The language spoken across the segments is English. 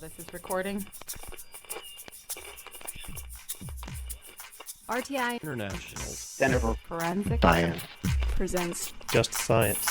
this is recording. RTI International Center for Forensic Science presents Just Science.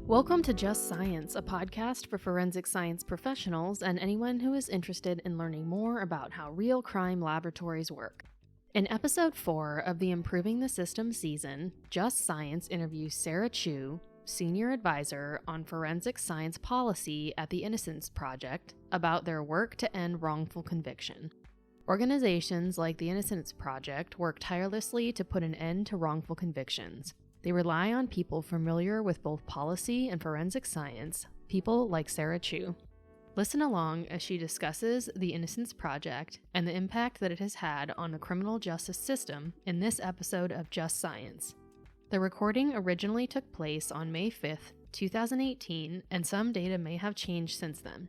Welcome to Just Science, a podcast for forensic science professionals and anyone who is interested in learning more about how real crime laboratories work. In episode 4 of the Improving the System season, Just Science interviews Sarah Chu, Senior Advisor on Forensic Science Policy at the Innocence Project, about their work to end wrongful conviction. Organizations like the Innocence Project work tirelessly to put an end to wrongful convictions. They rely on people familiar with both policy and forensic science, people like Sarah Chu. Listen along as she discusses the Innocence Project and the impact that it has had on the criminal justice system in this episode of Just Science. The recording originally took place on May 5th, 2018, and some data may have changed since then.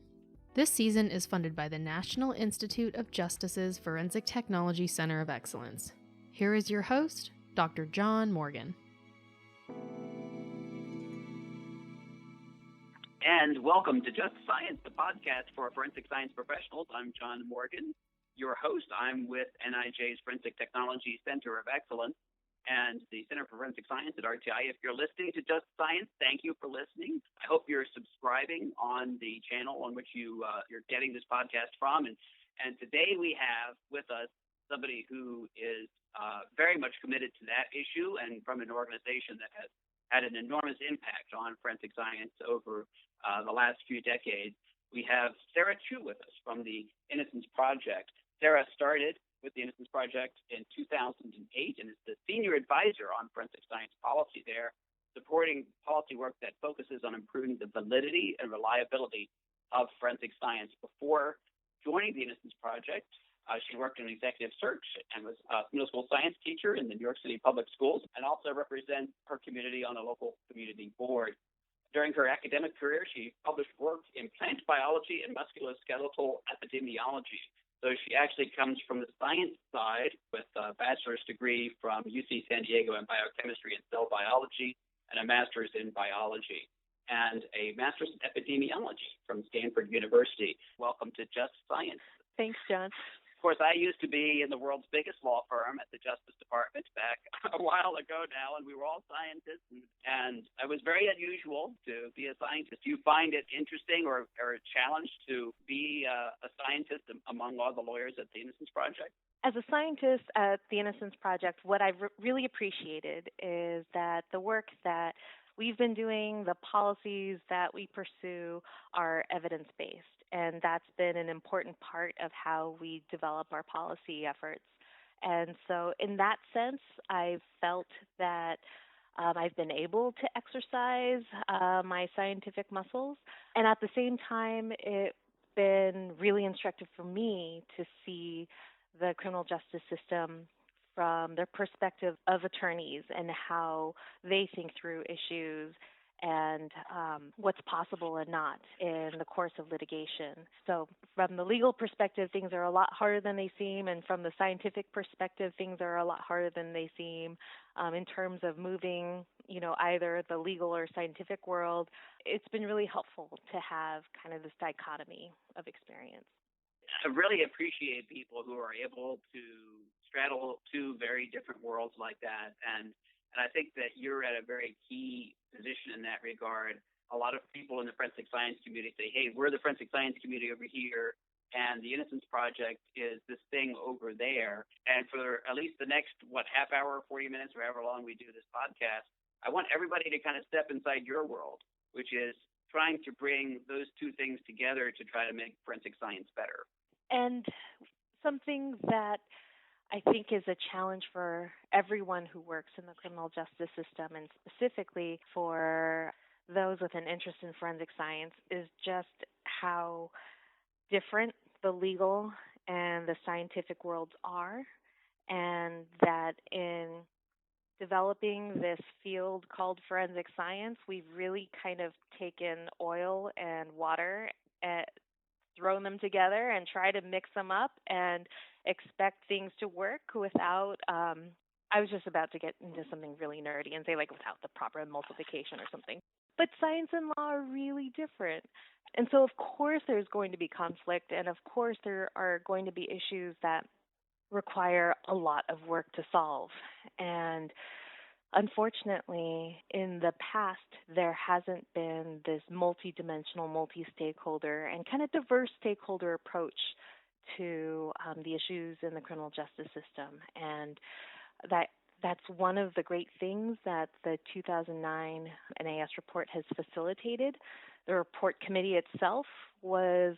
This season is funded by the National Institute of Justice's Forensic Technology Center of Excellence. Here is your host, Dr. John Morgan. And welcome to Just Science, the podcast for forensic science professionals. I'm John Morgan, your host. I'm with NIJ's Forensic Technology Center of Excellence and the Center for Forensic Science at RTI. If you're listening to Just Science, thank you for listening. I hope you're subscribing on the channel on which you're getting this podcast from. And today we have with us somebody who is very much committed to that issue and from an organization that has had an enormous impact on forensic science over the last few decades. We have Sarah Chu with us from the Innocence Project. Sarah started with the Innocence Project in 2008 and is the senior advisor on forensic science policy there, supporting policy work that focuses on improving the validity and reliability of forensic science. Before joining the Innocence Project, she worked in executive search and was a middle school science teacher in the New York City public schools and also represents her community on a local community board. During her academic career, she published work in plant biology and musculoskeletal epidemiology. So she actually comes from the science side with a bachelor's degree from UC San Diego in biochemistry and cell biology and a master's in biology and a master's in epidemiology from Stanford University. Welcome to Just Science. Thanks, John. Of course, I used to be in the world's biggest law firm at the Justice Department back a while ago now, and we were all scientists, and it was very unusual to be a scientist. Do you find it interesting or a challenge to be a scientist among all the lawyers at the Innocence Project? As a scientist at the Innocence Project, what I've really appreciated is that the work that we've been doing, the policies that we pursue are evidence-based, and that's been an important part of how we develop our policy efforts. And so in that sense, I've felt that I've been able to exercise my scientific muscles, and at the same time, it's been really instructive for me to see the criminal justice system from the perspective of attorneys and how they think through issues and what's possible and not in the course of litigation. So from the legal perspective, things are a lot harder than they seem, and from the scientific perspective, things are a lot harder than they seem. In terms of moving, either the legal or scientific world, it's been really helpful to have kind of this dichotomy of experience. I really appreciate people who are able to straddle two very different worlds like that. And I think that you're at a very key position in that regard. A lot of people in the forensic science community say, hey, we're the forensic science community over here, and the Innocence Project is this thing over there. And for at least the next, half hour, 40 minutes, or however long we do this podcast, I want everybody to kind of step inside your world, which is trying to bring those two things together to try to make forensic science better. And something that I think is a challenge for everyone who works in the criminal justice system, and specifically for those with an interest in forensic science, is just how different the legal and the scientific worlds are, and that in developing this field called forensic science, we've really kind of taken oil and water and thrown them together and try to mix them up and expect things to work without I was just about to get into something really nerdy and say, like, without the proper multiplication or something. But science and law are really different. And so, of course, there's going to be conflict, and of course, there are going to be issues that require a lot of work to solve. And unfortunately, in the past, there hasn't been this multidimensional, multi-stakeholder, and kind of diverse stakeholder approach to the issues in the criminal justice system. And that's one of the great things that the 2009 NAS report has facilitated. The report committee itself was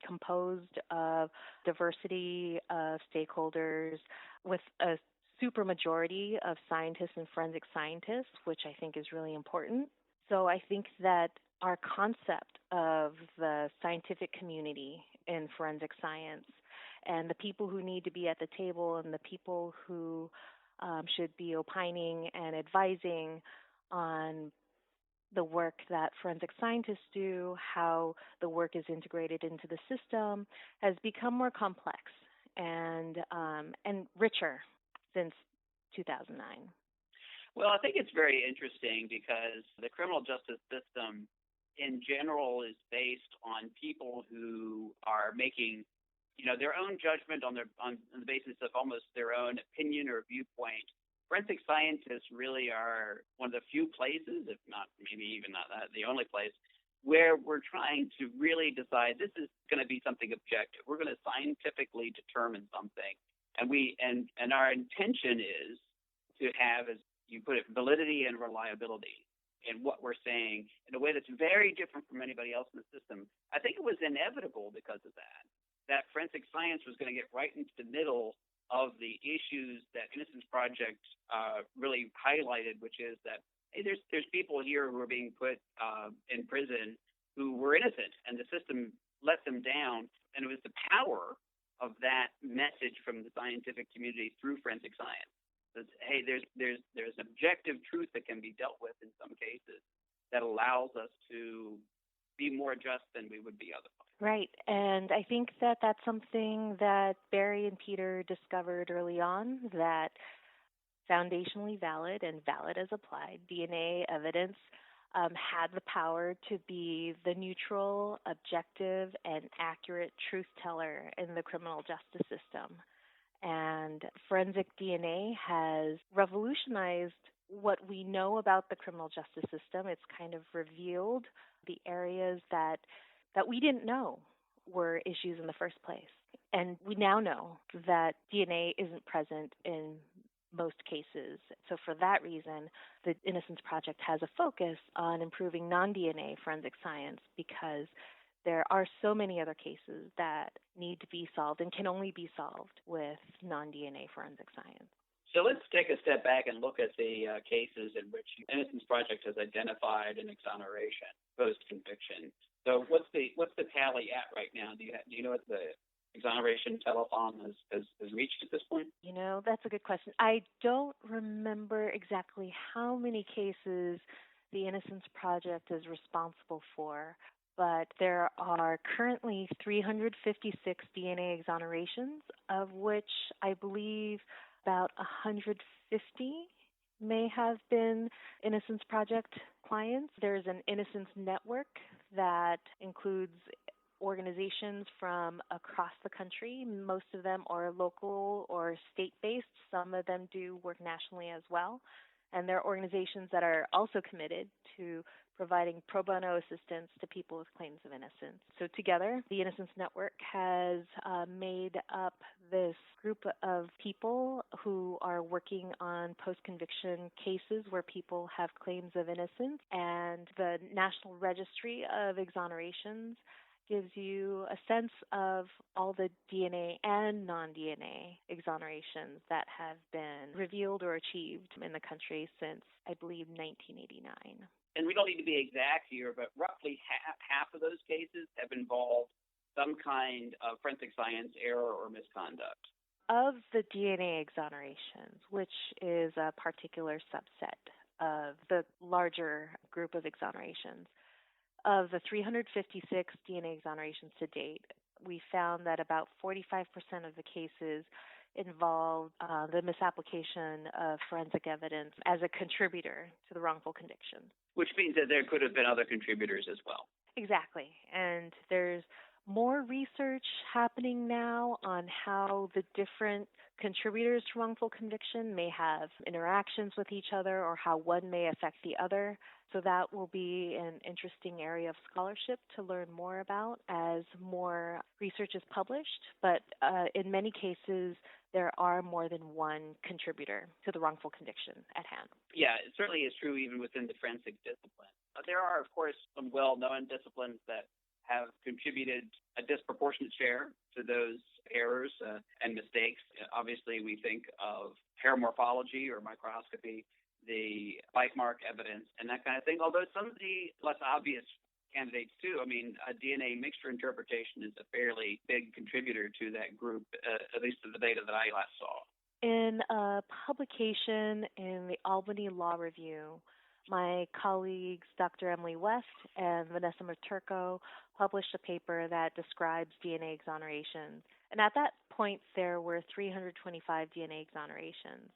composed of diversity of stakeholders with a supermajority of scientists and forensic scientists, which I think is really important. So I think that our concept of the scientific community in forensic science and the people who need to be at the table and the people who should be opining and advising on the work that forensic scientists do, how the work is integrated into the system, has become more complex and richer since 2009. Well, I think it's very interesting because the criminal justice system in general is based on people who are making, their own judgment on the basis of almost their own opinion or viewpoint. Forensic scientists really are one of the few places, if not maybe even not the only place, where we're trying to really decide this is going to be something objective. We're going to scientifically determine something, and our intention is to have, as you put it, validity and reliability in what we're saying in a way that's very different from anybody else in the system. I think it was inevitable because of that forensic science was going to get right into the middle of the issues that Innocence Project really highlighted, which is that, hey, there's people here who are being put in prison who were innocent, and the system let them down. And it was the power of that message from the scientific community through forensic science. That, hey, there's objective truth that can be dealt with in some cases that allows us to be more just than we would be otherwise. Right. And I think that that's something that Barry and Peter discovered early on, that foundationally valid and valid as applied DNA evidence had the power to be the neutral, objective, and accurate truth teller in the criminal justice system. And forensic DNA has revolutionized what we know about the criminal justice system. It's kind of revealed the areas that we didn't know were issues in the first place. And we now know that DNA isn't present in most cases. So for that reason, the Innocence Project has a focus on improving non-DNA forensic science, because there are so many other cases that need to be solved and can only be solved with non-DNA forensic science. So let's take a step back and look at the cases in which the Innocence Project has identified an exoneration post-conviction. So what's the tally at right now? Do you know what the exoneration telethon has reached at this point? That's a good question. I don't remember exactly how many cases the Innocence Project is responsible for, but there are currently 356 DNA exonerations, of which I believe about 150 may have been Innocence Project clients. There's an Innocence Network that includes organizations from across the country. Most of them are local or state-based. Some of them do work nationally as well. And there are organizations that are also committed to providing pro bono assistance to people with claims of innocence. So together, the Innocence Network has made up this group of people who are working on post-conviction cases where people have claims of innocence. And the National Registry of Exonerations gives you a sense of all the DNA and non-DNA exonerations that have been revealed or achieved in the country since, I believe, 1989. And we don't need to be exact here, but roughly half of those cases have involved some kind of forensic science error or misconduct. Of the DNA exonerations, which is a particular subset of the larger group of exonerations, of the 356 DNA exonerations to date, we found that about 45% of the cases involved the misapplication of forensic evidence as a contributor to the wrongful conviction. Which means that there could have been other contributors as well. Exactly. And there's more research happening now on how the different contributors to wrongful conviction may have interactions with each other or how one may affect the other. So that will be an interesting area of scholarship to learn more about as more research is published. But in many cases, there are more than one contributor to the wrongful conviction at hand. Yeah, it certainly is true even within the forensic discipline. There are, of course, some well-known disciplines that have contributed a disproportionate share to those errors and mistakes. Obviously, we think of hair morphology or microscopy, the bite mark evidence, and that kind of thing, although some of the less obvious candidates too. I mean, a DNA mixture interpretation is a fairly big contributor to that group, at least to the data that I last saw. In a publication in the Albany Law Review, my colleagues Dr. Emily West and Vanessa Maturco published a paper that describes DNA exonerations. And at that point, there were 325 DNA exonerations.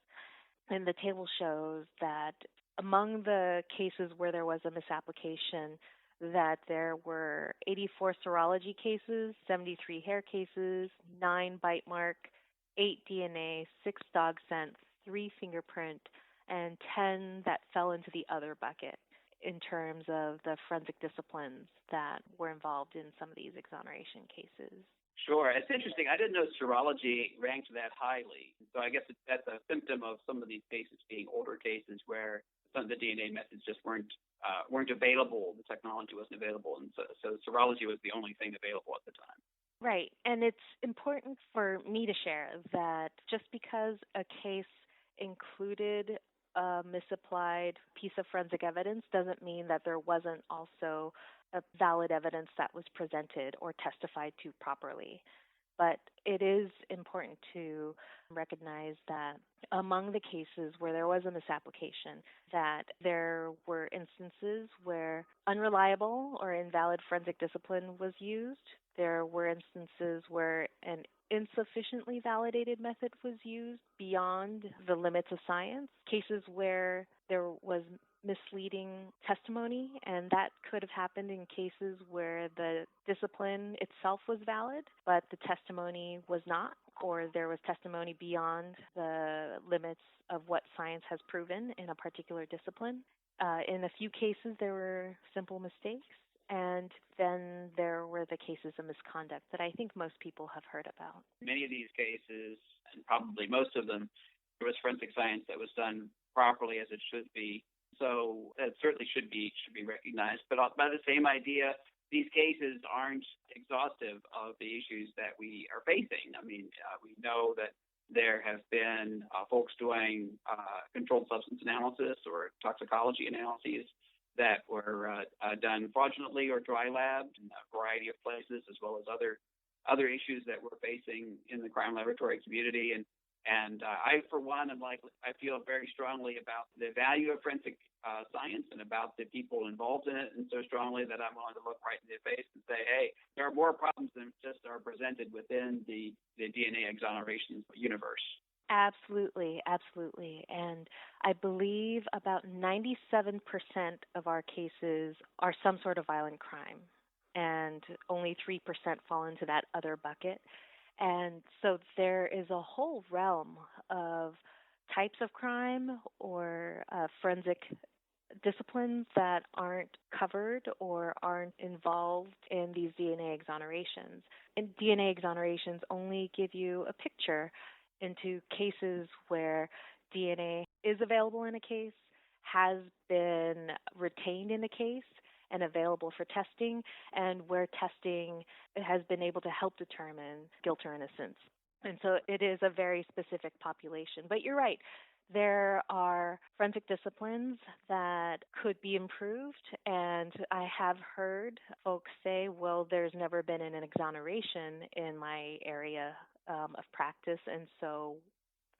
And the table shows that among the cases where there was a misapplication, that there were 84 serology cases, 73 hair cases, 9 bite mark, 8 DNA, 6 dog scent, 3 fingerprint, and 10 that fell into the other bucket in terms of the forensic disciplines that were involved in some of these exoneration cases. Sure. It's interesting. I didn't know serology ranked that highly. So I guess that's a symptom of some of these cases being older cases where some of the DNA methods just weren't available. The technology wasn't available. And so serology was the only thing available at the time. Right. And it's important for me to share that just because a case included a misapplied piece of forensic evidence doesn't mean that there wasn't also a valid evidence that was presented or testified to properly. But it is important to recognize that among the cases where there was a misapplication, that there were instances where unreliable or invalid forensic discipline was used. There were instances where an insufficiently validated method was used beyond the limits of science, cases where there was misleading testimony, and that could have happened in cases where the discipline itself was valid, but the testimony was not, or there was testimony beyond the limits of what science has proven in a particular discipline. In a few cases, there were simple mistakes, and then there were the cases of misconduct that I think most people have heard about. Many of these cases, and probably most of them, there was forensic science that was done properly as it should be. So that certainly should be recognized. But by the same idea, these cases aren't exhaustive of the issues that we are facing. I mean, we know that there have been folks doing controlled substance analysis or toxicology analyses that were done fraudulently or dry labbed in a variety of places, as well as other issues that we're facing in the crime laboratory community. And I, for one, I feel very strongly about the value of forensic science and about the people involved in it, and so strongly that I'm willing to look right in the face and say, hey, there are more problems than just are presented within the DNA exoneration universe. Absolutely, absolutely. And I believe about 97% of our cases are some sort of violent crime, and only 3% fall into that other bucket. And so there is a whole realm of types of crime or forensic disciplines that aren't covered or aren't involved in these DNA exonerations. And DNA exonerations only give you a picture into cases where DNA is available in a case, has been retained in a case, and available for testing, and where testing has been able to help determine guilt or innocence. And so it is a very specific population. But you're right. There are forensic disciplines that could be improved, and I have heard folks say, well, there's never been an exoneration in my area of practice, and so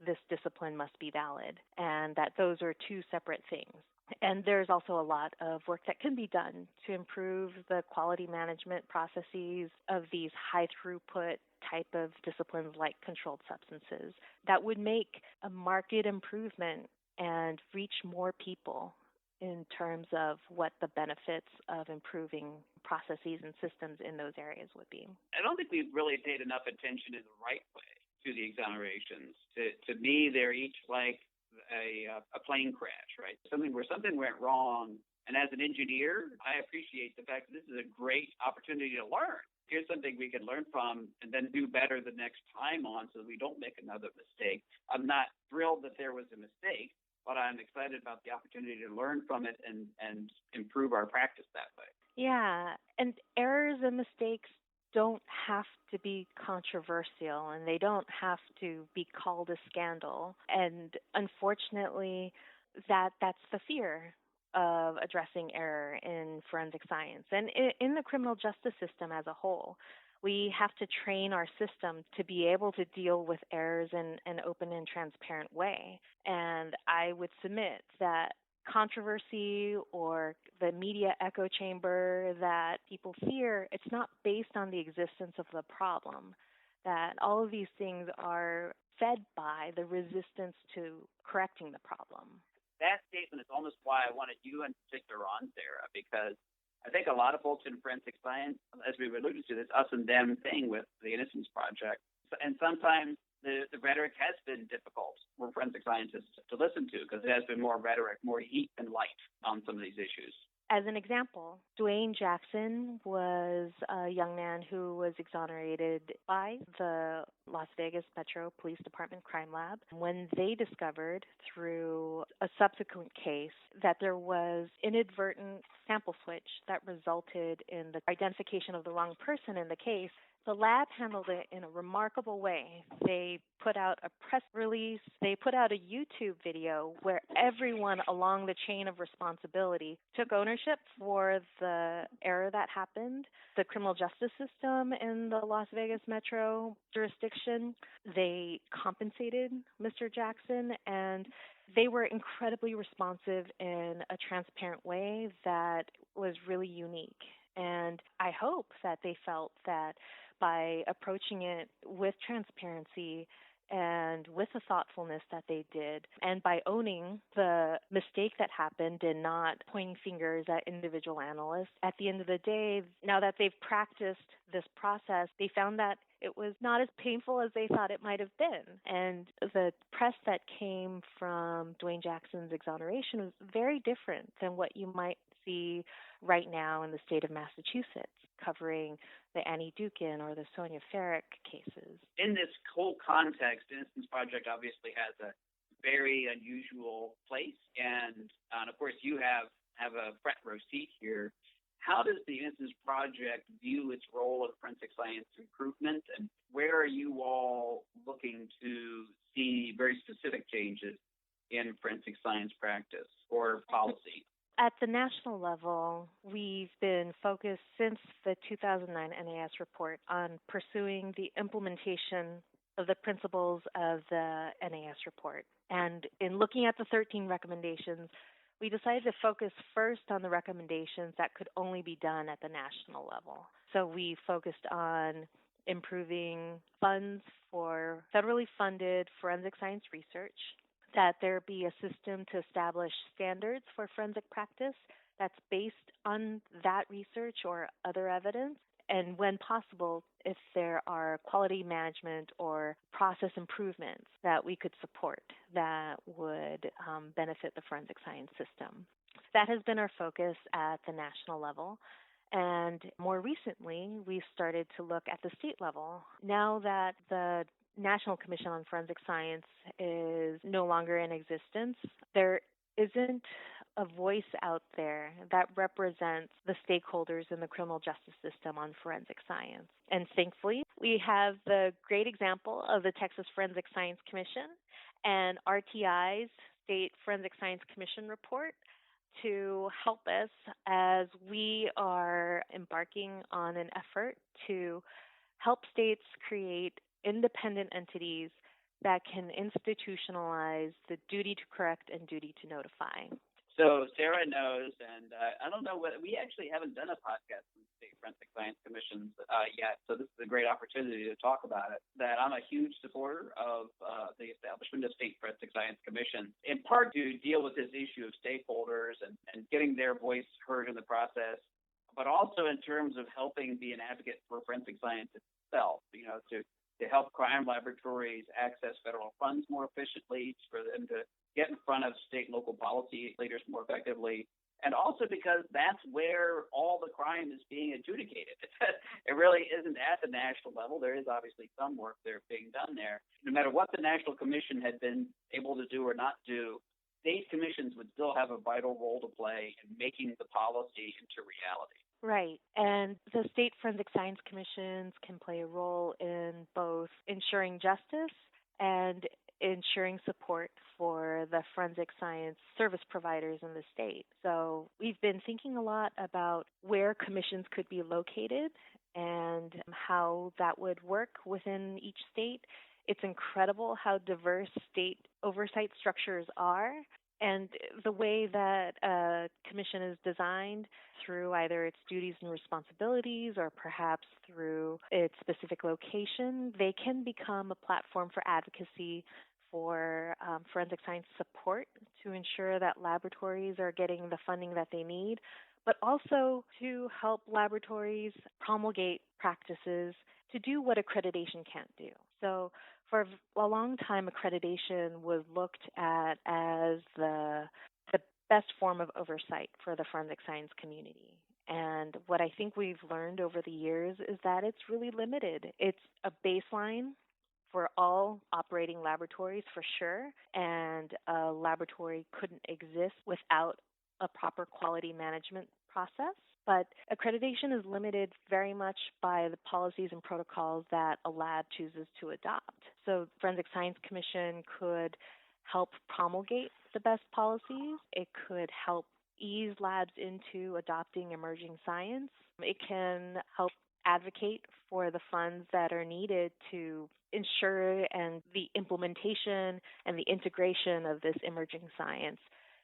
this discipline must be valid, and that those are two separate things. And there's also a lot of work that can be done to improve the quality management processes of these high-throughput type of disciplines like controlled substances that would make a marked improvement and reach more people in terms of what the benefits of improving processes and systems in those areas would be. I don't think we've really paid enough attention in the right way to the exonerations. To me, they're each like a plane crash, right? Something went wrong. And as an engineer, I appreciate the fact that this is a great opportunity to learn. Here's something we can learn from and then do better the next time on so that we don't make another mistake. I'm not thrilled that there was a mistake, but I'm excited about the opportunity to learn from it and improve our practice that way. Yeah, and errors and mistakes don't have to be controversial, and they don't have to be called a scandal. And unfortunately, that's the fear of addressing error in forensic science and in the criminal justice system as a whole. We have to train our system to be able to deal with errors in an open and transparent way. And I would submit that controversy or the media echo chamber that people fear, it's not based on the existence of the problem. That all of these things are fed by the resistance to correcting the problem. That statement is almost why I wanted you in particular on, Sarah, because I think a lot of folks in forensic science, as we alluded to, this us and them thing with the Innocence Project, and sometimes the rhetoric has been difficult for forensic scientists to listen to because it has been more rhetoric, more heat than light on some of these issues. As an example, Dwayne Jackson was a young man who was exonerated by the Las Vegas Metro Police Department Crime Lab when they discovered through a subsequent case that there was inadvertent sample switch that resulted in the identification of the wrong person in the case. The lab handled it in a remarkable way. They put out a press release. They put out a YouTube video where everyone along the chain of responsibility took ownership for the error that happened. The criminal justice system in the Las Vegas Metro jurisdiction, they compensated Mr. Jackson, and they were incredibly responsive in a transparent way that was really unique. And I hope that they felt that by approaching it with transparency and with the thoughtfulness that they did, and by owning the mistake that happened and not pointing fingers at individual analysts, at the end of the day, now that they've practiced this process, they found that it was not as painful as they thought it might have been. And the press that came from Dwayne Jackson's exoneration was very different than what you might see right now in the state of Massachusetts, covering the Annie Dukin or the Sonia Farrick cases. In this whole context, Innocence Project obviously has a very unusual place, and of course you have a front row seat here. How does the Innocence Project view its role in forensic science improvement, and where are you all looking to see very specific changes in forensic science practice or policy? At the national level, we've been focused since the 2009 NAS report on pursuing the implementation of the principles of the NAS report. And in looking at the 13 recommendations, we decided to focus first on the recommendations that could only be done at the national level. So we focused on improving funds for federally funded forensic science research, that there be a system to establish standards for forensic practice that's based on that research or other evidence, and when possible, if there are quality management or process improvements that we could support that would benefit the forensic science system. That has been our focus at the national level. And more recently, we started to look at the state level. Now that the National Commission on Forensic Science is no longer in existence, there isn't a voice out there that represents the stakeholders in the criminal justice system on forensic science. And thankfully, we have the great example of the Texas Forensic Science Commission and RTI's State Forensic Science Commission report to help us as we are embarking on an effort to help states create independent entities that can institutionalize the duty to correct and duty to notify. So Sarah knows, and I don't know whether we actually haven't done a podcast with the State Forensic Science Commissions yet, so this is a great opportunity to talk about it. That I'm a huge supporter of the establishment of State Forensic Science Commission, in part to deal with this issue of stakeholders and getting their voice heard in the process, but also in terms of helping be an advocate for forensic science itself, to help crime laboratories access federal funds more efficiently, for them to get in front of state and local policy leaders more effectively, and also because that's where all the crime is being adjudicated. It really isn't at the national level. There is obviously some work there being done there. No matter what the National Commission had been able to do or not do, state commissions would still have a vital role to play in making the policy into reality. Right. And the state forensic science commissions can play a role in both ensuring justice and ensuring support for the forensic science service providers in the state. So we've been thinking a lot about where commissions could be located and how that would work within each state. It's incredible how diverse state oversight structures are. And the way that a commission is designed, through either its duties and responsibilities or perhaps through its specific location, they can become a platform for advocacy for forensic science support to ensure that laboratories are getting the funding that they need, but also to help laboratories promulgate practices to do what accreditation can't do. So for a long time, accreditation was looked at as the best form of oversight for the forensic science community. And what I think we've learned over the years is that it's really limited. It's a baseline for all operating laboratories for sure, and a laboratory couldn't exist without a proper quality management process. But accreditation is limited very much by the policies and protocols that a lab chooses to adopt. So Forensic Science Commission could help promulgate the best policies. It could help ease labs into adopting emerging science. It can help advocate for the funds that are needed to ensure and the implementation and the integration of this emerging science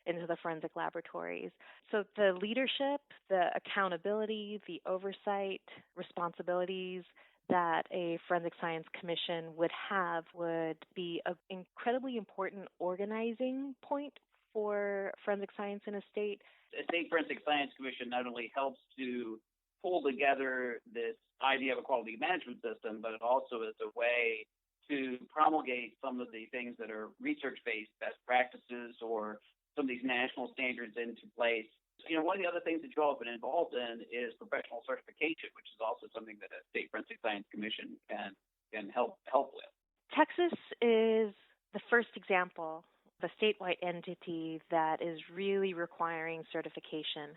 into the forensic laboratories. So the leadership, the accountability, the oversight, responsibilities that a Forensic Science Commission would have would be an incredibly important organizing point for forensic science in a state. The State Forensic Science Commission not only helps to pull together this idea of a quality management system, but it also is a way to promulgate some of the things that are research-based best practices or some of these national standards into place. One of the other things that you all have been involved in is professional certification, which is also something that a State Forensic Science Commission can help with. Texas is the first example, the statewide entity that is really requiring certification.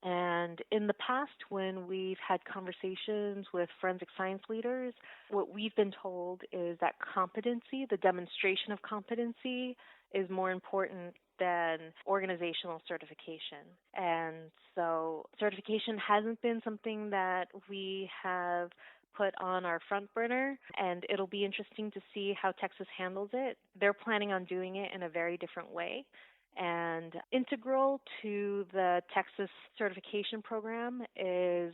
And in the past, when we've had conversations with forensic science leaders, what we've been told is that competency, the demonstration of competency, is more important than organizational certification. And so certification hasn't been something that we have put on our front burner, and it'll be interesting to see how Texas handles it. They're planning on doing it in a very different way. And integral to the Texas certification program is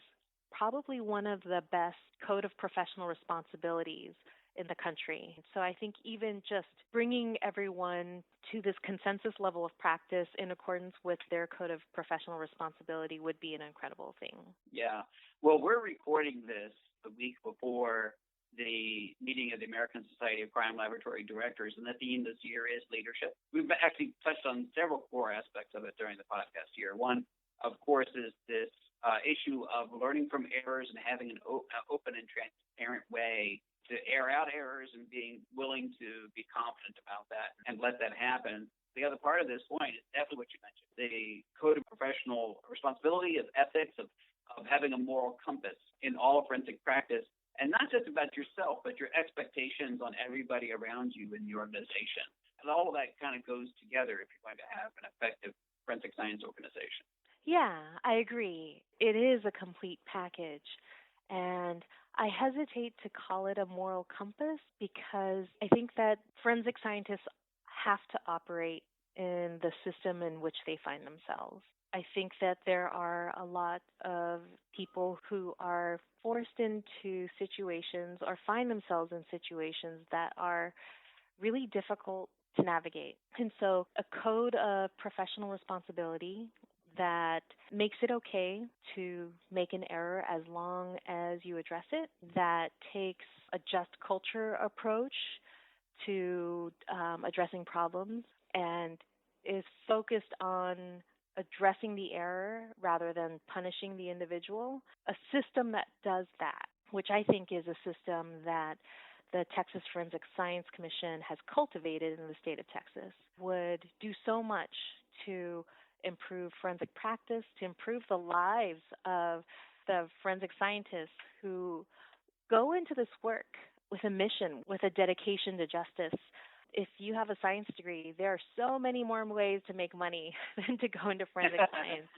probably one of the best code of professional responsibilities in the country. So I think even just bringing everyone to this consensus level of practice in accordance with their code of professional responsibility would be an incredible thing. Yeah. Well, we're recording this the week before the meeting of the American Society of Crime Laboratory Directors, and the theme this year is leadership. We've actually touched on several core aspects of it during the podcast here. One, of course, is this issue of learning from errors and having an open and transparent way to air out errors and being willing to be confident about that and let that happen. The other part of this point is definitely what you mentioned, the code of professional responsibility, of ethics, of having a moral compass in all forensic practice, and not just about yourself, but your expectations on everybody around you in the organization. And all of that kind of goes together if you're going to have an effective forensic science organization. Yeah, I agree. It is a complete package. And I hesitate to call it a moral compass because I think that forensic scientists have to operate in the system in which they find themselves. I think that there are a lot of people who are forced into situations or find themselves in situations that are really difficult to navigate. And so a code of professional responsibility that makes it okay to make an error as long as you address it, that takes a just culture approach to addressing problems and is focused on addressing the error rather than punishing the individual. A system that does that, which I think is a system that the Texas Forensic Science Commission has cultivated in the state of Texas, would do so much to improve forensic practice, to improve the lives of the forensic scientists who go into this work with a mission, with a dedication to justice. If you have a science degree, there are so many more ways to make money than to go into forensic science.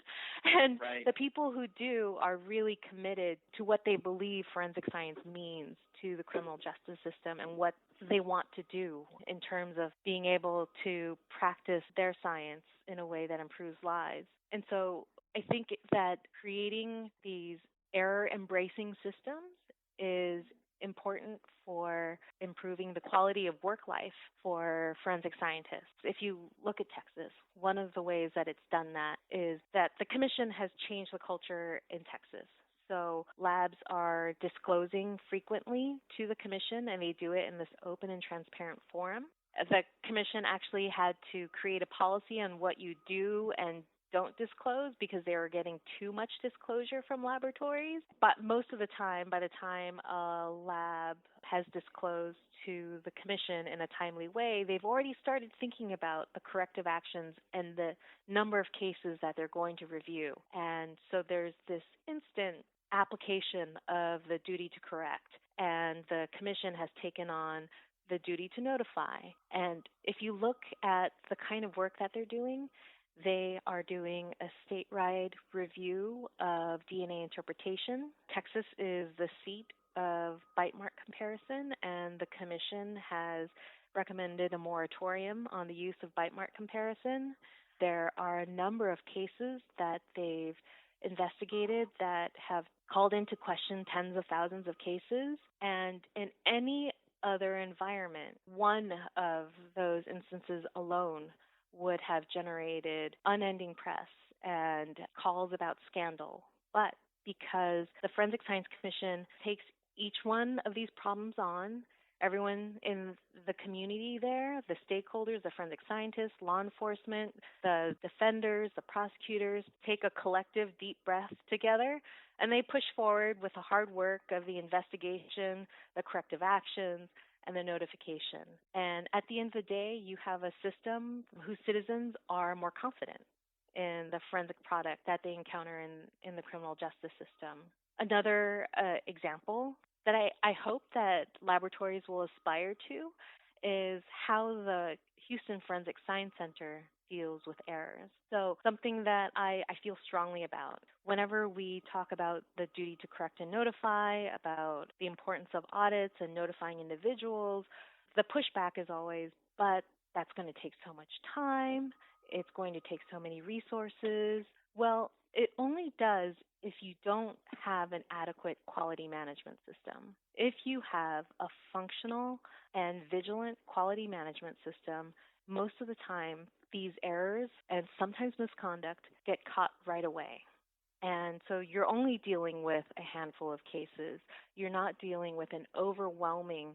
And right. The people who do are really committed to what they believe forensic science means to the criminal justice system and what they want to do in terms of being able to practice their science in a way that improves lives. And so I think that creating these error-embracing systems is important for improving the quality of work life for forensic scientists. If you look at Texas, one of the ways that it's done that is that the commission has changed the culture in Texas. So labs are disclosing frequently to the commission, and they do it in this open and transparent forum. The commission actually had to create a policy on what you do and don't disclose because they were getting too much disclosure from laboratories. But most of the time, by the time a lab has disclosed to the commission in a timely way, they've already started thinking about the corrective actions and the number of cases that they're going to review. And so there's this instant application of the duty to correct, and the commission has taken on the duty to notify. And if you look at the kind of work that they're doing, they are doing a statewide review of DNA interpretation. Texas is the seat of bite mark comparison, and the commission has recommended a moratorium on the use of bite mark comparison. There are a number of cases that they've investigated that have called into question tens of thousands of cases, and in any other environment, one of those instances alone would have generated unending press and calls about scandal. But because the Forensic Science Commission takes each one of these problems on, everyone in the community there, the stakeholders, the forensic scientists, law enforcement, the defenders, the prosecutors, take a collective deep breath together, and they push forward with the hard work of the investigation, the corrective actions, and the notification. And at the end of the day, you have a system whose citizens are more confident in the forensic product that they encounter in the criminal justice system. Another example that I hope that laboratories will aspire to is how the Houston Forensic Science Center deals with errors. So something that I feel strongly about. Whenever we talk about the duty to correct and notify, about the importance of audits and notifying individuals, the pushback is always, but that's going to take so much time, it's going to take so many resources. Well, it only does if you don't have an adequate quality management system. If you have a functional and vigilant quality management system, most of the time these errors and sometimes misconduct get caught right away. And so you're only dealing with a handful of cases. You're not dealing with an overwhelming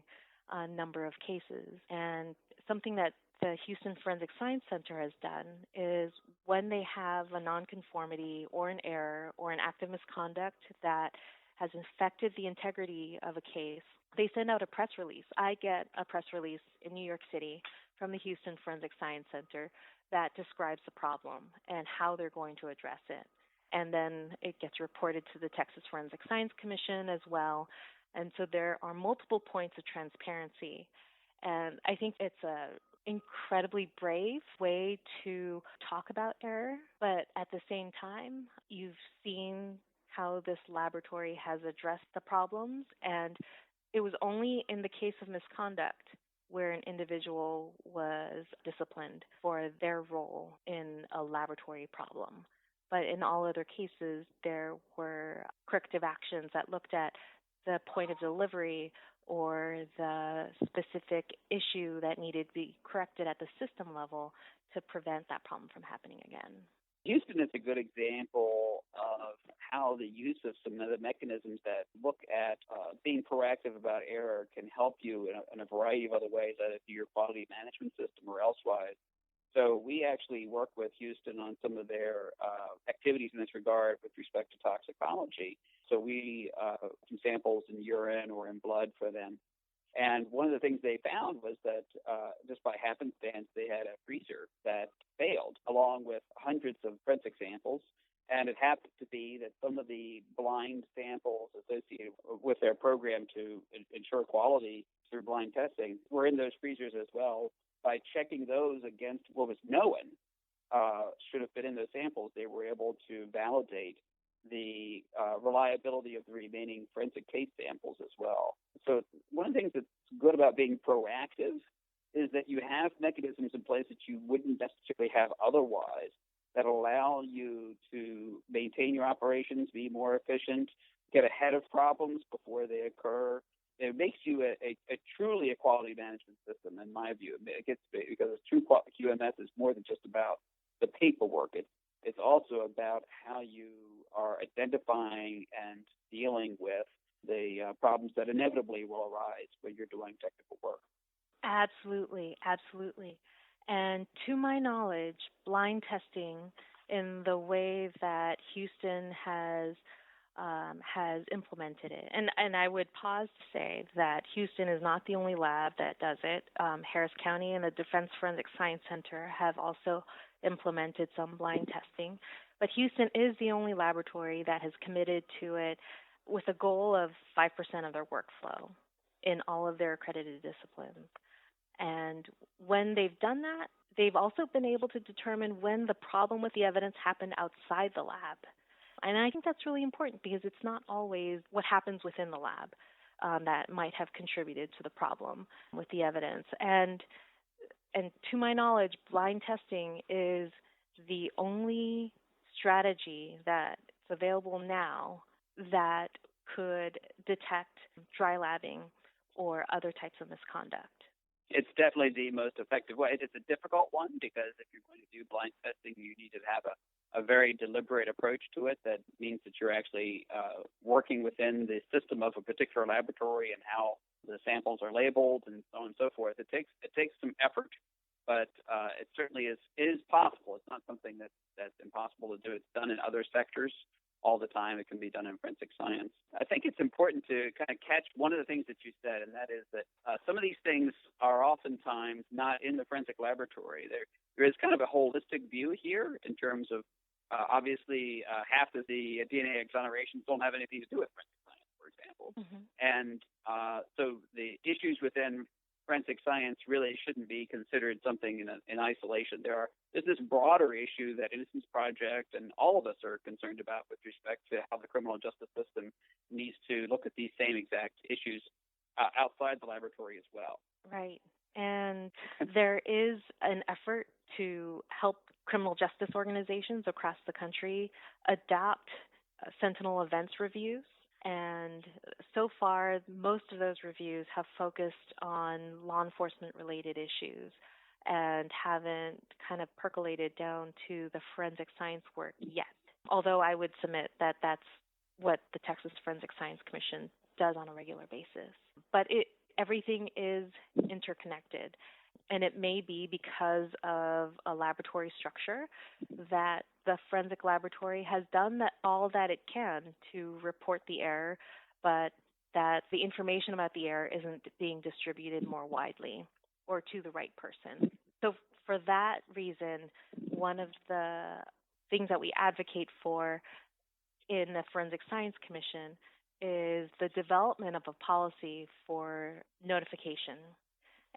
number of cases. And something that the Houston Forensic Science Center has done is when they have a nonconformity or an error or an act of misconduct that has affected the integrity of a case, they send out a press release. I get a press release in New York City from the Houston Forensic Science Center that describes the problem and how they're going to address it. And then it gets reported to the Texas Forensic Science Commission as well. And so there are multiple points of transparency. And I think it's a incredibly brave way to talk about error, but at the same time, you've seen how this laboratory has addressed the problems, and it was only in the case of misconduct where an individual was disciplined for their role in a laboratory problem. But in all other cases, there were corrective actions that looked at the point of delivery or the specific issue that needed to be corrected at the system level to prevent that problem from happening again. Houston is a good example of how the use of some of the mechanisms that look at being proactive about error can help you in a variety of other ways, either through your quality management system or elsewise. So we actually work with Houston on some of their activities in this regard with respect to toxicology. So we some samples in urine or in blood for them. And one of the things they found was that just by happenstance, they had a freezer that failed, along with hundreds of forensic samples. And it happened to be that some of the blind samples associated with their program to ensure quality through blind testing were in those freezers as well. By checking those against what was known should have been in those samples, they were able to validate the reliability of the remaining forensic case samples as well. So one of the things that's good about being proactive is that you have mechanisms in place that you wouldn't necessarily have otherwise that allow you to maintain your operations, be more efficient, get ahead of problems before they occur. It makes you a truly a quality management system, in my view. Because a true QMS is more than just about the paperwork. It's also about how you are identifying and dealing with the problems that inevitably will arise when you're doing technical work. Absolutely, absolutely. And to my knowledge, blind testing in the way that Houston has implemented it. And I would pause to say that Houston is not the only lab that does it. Harris County and the Defense Forensic Science Center have also implemented some blind testing. But Houston is the only laboratory that has committed to it with a goal of 5% of their workflow in all of their accredited disciplines. And when they've done that, they've also been able to determine when the problem with the evidence happened outside the lab. And I think that's really important because it's not always what happens within the lab that might have contributed to the problem with the evidence. And to my knowledge, blind testing is the only strategy that's available now that could detect dry labbing or other types of misconduct. It's definitely the most effective way. It's a difficult one because if you're going to do blind testing, you need to have a very deliberate approach to it. That means that you're actually working within the system of a particular laboratory and how the samples are labeled and so on and so forth. It takes some effort, but it certainly is possible. It's not something that's impossible to do. It's done in other sectors all the time. It can be done in forensic science. I think it's important to kind of catch one of the things that you said, and that is that some of these things are oftentimes not in the forensic laboratory. There is kind of a holistic view here in terms of obviously half of the DNA exonerations don't have anything to do with forensic science, for example. Mm-hmm. And so the issues within forensic science really shouldn't be considered something in isolation. There's this broader issue that Innocence Project and all of us are concerned about with respect to how the criminal justice system needs to look at these same exact issues outside the laboratory as well. Right. And there is an effort to help criminal justice organizations across the country adopt Sentinel events reviews. And so far, most of those reviews have focused on law enforcement-related issues and haven't kind of percolated down to the forensic science work yet. Although I would submit that that's what the Texas Forensic Science Commission does on a regular basis. But everything is interconnected. And it may be because of a laboratory structure that the forensic laboratory has done all that it can to report the error, but that the information about the error isn't being distributed more widely or to the right person. So for that reason, one of the things that we advocate for in the Forensic Science Commission is the development of a policy for notification.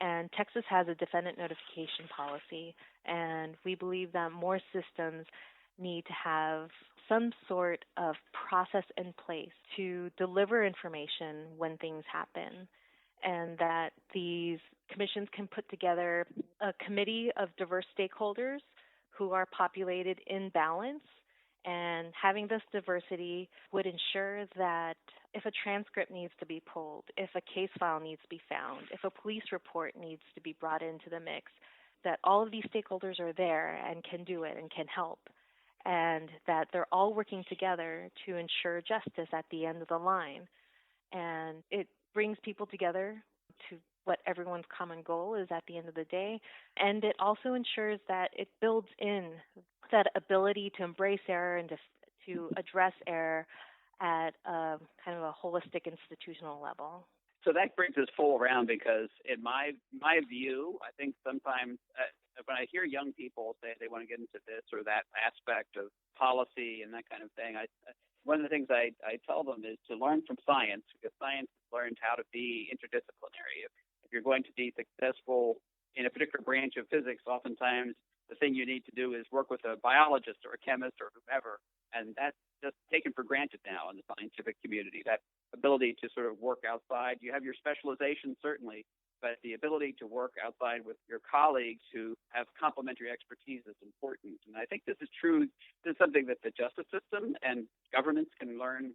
And Texas has a defendant notification policy, and we believe that more systems need to have some sort of process in place to deliver information when things happen, and that these commissions can put together a committee of diverse stakeholders who are populated in balance. And having this diversity would ensure that if a transcript needs to be pulled, if a case file needs to be found, if a police report needs to be brought into the mix, that all of these stakeholders are there and can do it and can help, and that they're all working together to ensure justice at the end of the line. And it brings people together to what everyone's common goal is at the end of the day. And it also ensures that it builds in that ability to embrace error and to address error at a kind of a holistic institutional level. So that brings us full around, because in my view, I think sometimes when I hear young people say they want to get into this or that aspect of policy and that kind of thing, one of the things I tell them is to learn from science, because science learns how to be interdisciplinary. If you're going to be successful in a particular branch of physics, oftentimes the thing you need to do is work with a biologist or a chemist or whomever, and that's just taken for granted now in the scientific community, that ability to sort of work outside. You have your specialization, certainly, but the ability to work outside with your colleagues who have complementary expertise is important. And I think this is true. This is something that the justice system and governments can learn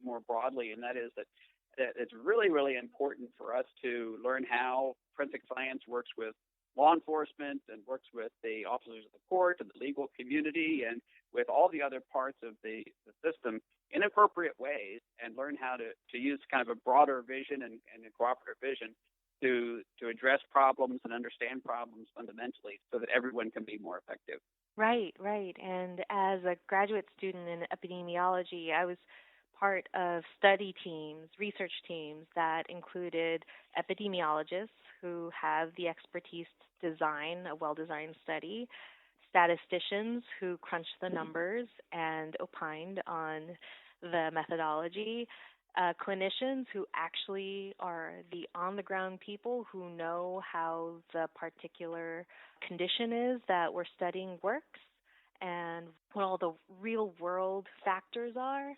more broadly, and that is that it's really, really important for us to learn how forensic science works with law enforcement and works with the officers of the court and the legal community and with all the other parts of the system in appropriate ways, and learn how to use kind of a broader vision and a cooperative vision to address problems and understand problems fundamentally so that everyone can be more effective. Right. And as a graduate student in epidemiology, I was part of study teams, research teams that included epidemiologists who have the expertise to design a well-designed study, statisticians who crunch the numbers and opined on the methodology, clinicians who actually are the on-the-ground people who know how the particular condition is that we're studying works and what all the real-world factors are,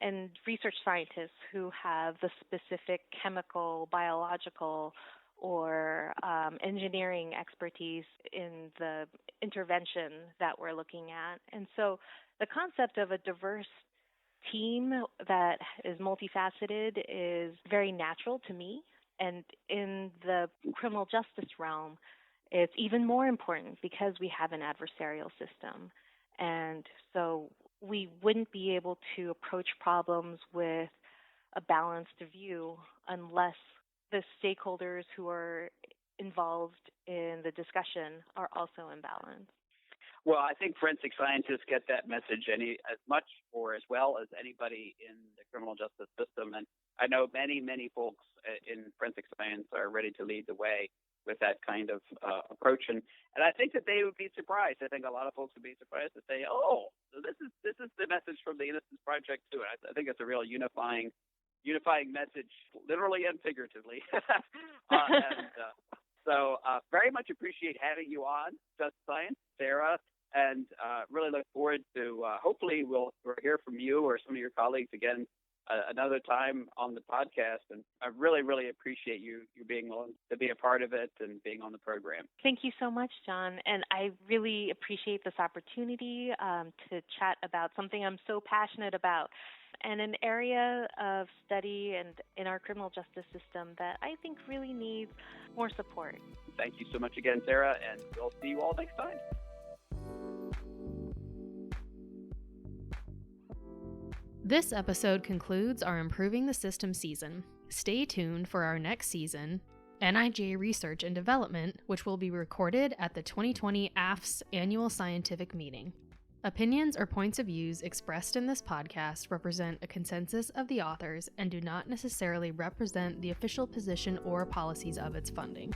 and research scientists who have the specific chemical, biological, or engineering expertise in the intervention that we're looking at. And so the concept of a diverse team that is multifaceted is very natural to me. And in the criminal justice realm, it's even more important because we have an adversarial system. And so we wouldn't be able to approach problems with a balanced view unless the stakeholders who are involved in the discussion are also in balance. Well, I think forensic scientists get that message as much or as well as anybody in the criminal justice system. And I know many, many folks in forensic science are ready to lead the way with that kind of approach. And I think that they would be surprised. I think a lot of folks would be surprised to say, oh, so this is the message from the Innocence Project too. And I think it's a real unifying message, literally and figuratively. So very much appreciate having you on Just Science, Sarah, and really look forward to hopefully we'll hear from you or some of your colleagues again another time on the podcast. And I really, really appreciate you being willing to be a part of it and being on the program. Thank you so much, John. And I really appreciate this opportunity to chat about something I'm so passionate about and an area of study and in our criminal justice system that I think really needs more support. Thank you so much again, Sarah, and we'll see you all next time. This episode concludes our Improving the System season. Stay tuned for our next season, NIJ Research and Development, which will be recorded at the 2020 AFS Annual Scientific Meeting. Opinions or points of views expressed in this podcast represent a consensus of the authors and do not necessarily represent the official position or policies of its funding.